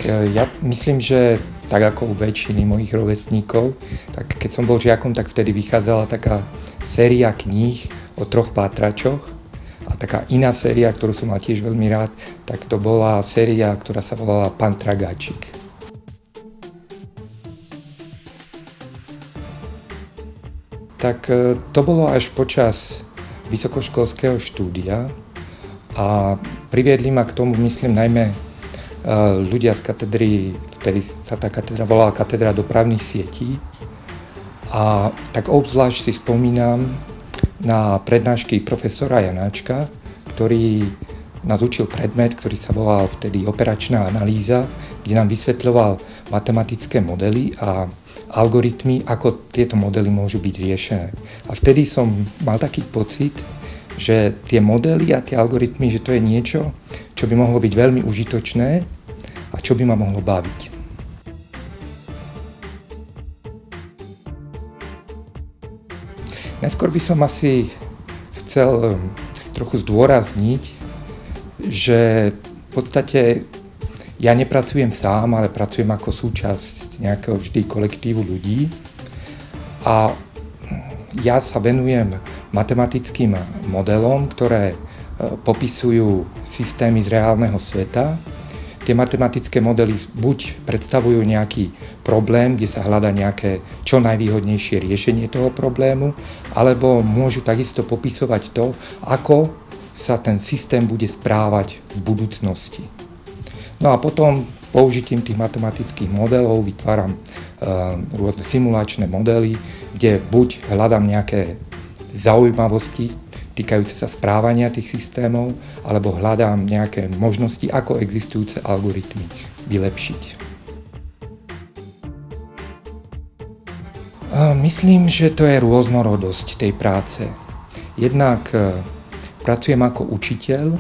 Ja myslím, že tak ako u väčšiny mojich rovesníkov, tak keď som bol žiakom, tak vtedy vychádzala taká séria kníh o troch pátračoch a taká iná séria, ktorú som mal tiež veľmi rád, tak to bola séria, ktorá sa volala Pán Tragáčik. Tak to bolo až počas vysokoškolského štúdia a priviedli ma k tomu, myslím, najmä ľudia z katedry, vtedy sa tá katedra volala Katedra dopravných sietí. A tak obzvlášť si spomínam na prednášky profesora Janáčka, ktorý nás učil predmet, ktorý sa volal vtedy operačná analýza, kde nám vysvetľoval matematické modely a algoritmy, ako tieto modely môžu byť riešené. A vtedy som mal taký pocit, že tie modely a tie algoritmy, že to je niečo, čo by mohlo byť veľmi užitočné a čo by ma mohlo baviť. Najskôr by som asi chcel trochu zdôrazniť, že v podstate ja nepracujem sám, ale pracujem ako súčasť nejakého vždy kolektívu ľudí a ja sa venujem matematickým modelom, ktoré popisujú systémy z reálneho sveta. Tie matematické modely buď predstavujú nejaký problém, kde sa hľadá nejaké čo najvýhodnejšie riešenie toho problému, alebo môžu takisto popisovať to, ako sa ten systém bude správať v budúcnosti. No a potom použitím tých matematických modelov vytváram rôzne simulačné modely, kde buď hľadám nejaké zaujímavosti týkajúce sa správania tých systémov, alebo hľadám nejaké možnosti, ako existujúce algoritmy vylepšiť. Myslím, že to je rôznorodosť tej práce. Jednak pracujem ako učiteľ,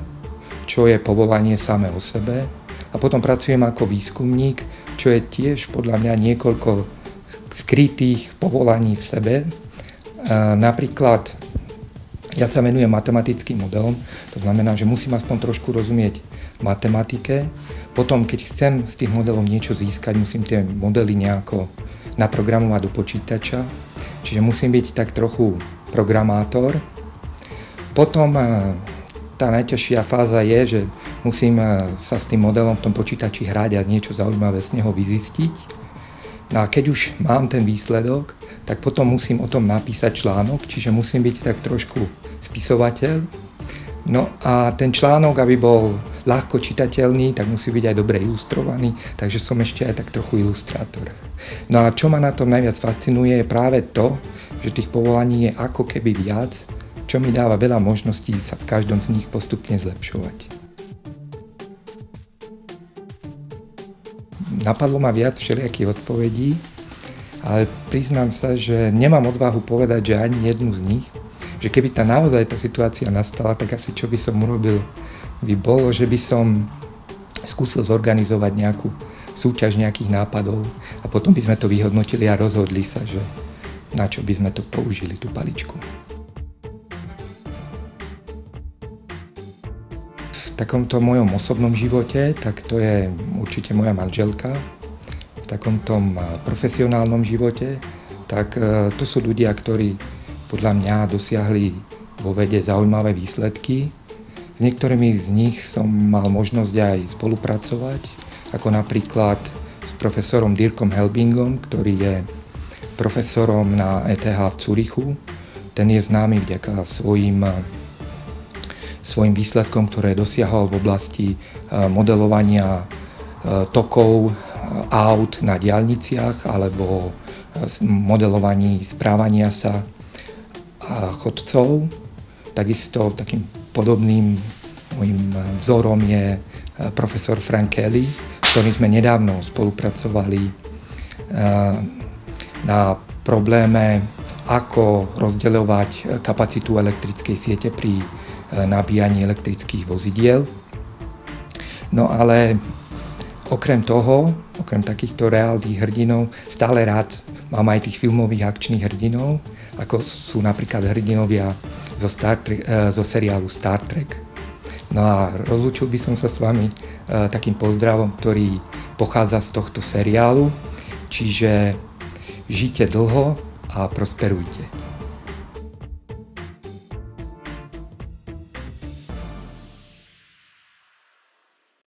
čo je povolanie samé o sebe, a potom pracujem ako výskumník, čo je tiež podľa mňa niekoľko skrytých povolaní v sebe. Napríklad ja sa venujem matematickým modelom, to znamená, že musím aspoň trošku rozumieť matematike. Potom, keď chcem z tých modelov niečo získať, musím tie modely nejako naprogramovať do počítača. Čiže musím byť tak trochu programátor. Potom tá najťažšia fáza je, že musím sa s tým modelom v tom počítači hrať a niečo zaujímavé z neho vyzistiť. No a keď už mám ten výsledok, tak potom musím o tom napísať článok, čiže musím byť tak trošku spisovateľ. No a ten článok, aby bol ľahko čitateľný, tak musí byť aj dobre ilustrovaný, takže som ešte aj tak trochu ilustrátor. No a čo ma na tom najviac fascinuje, je práve to, že tých povolaní je ako keby viac, čo mi dáva veľa možností sa v každom z nich postupne zlepšovať. Napadlo ma viac všelijakých odpovedí, ale priznám sa, že nemám odvahu povedať, že ani jednu z nich, že keby naozaj tá situácia nastala, tak asi čo by som urobil, by bolo, že by som skúsil zorganizovať nejakú súťaž nejakých nápadov a potom by sme to vyhodnotili a rozhodli sa, že na čo by sme to použili, tú paličku. V takomto mojom osobnom živote, tak to je určite moja manželka. V takomto profesionálnom živote, tak to sú ľudia, ktorí podľa mňa dosiahli vo vede zaujímavé výsledky. S niektorými z nich som mal možnosť aj spolupracovať, ako napríklad s profesorom Dirkom Helbingom, ktorý je profesorom na ETH v Zürichu. Ten je známy vďaka svojim výsledkom, ktoré dosiahol v oblasti modelovania tokov aut na diaľniciach alebo modelovaní správania sa chodcov. Takisto takým podobným môjim vzorom je profesor Frank Kelly, s ktorým sme nedávno spolupracovali na probléme, ako rozdeľovať kapacitu elektrickej siete pri nabíjaní elektrických vozidiel. No ale okrem toho, okrem takýchto reálnych hrdinov, stále rád mám aj tých filmových akčných hrdinov, ako sú napríklad hrdinovia zo seriálu Star Trek. No a rozlúčil by som sa s vami takým pozdravom, ktorý pochádza z tohto seriálu, čiže žite dlho a prosperujte.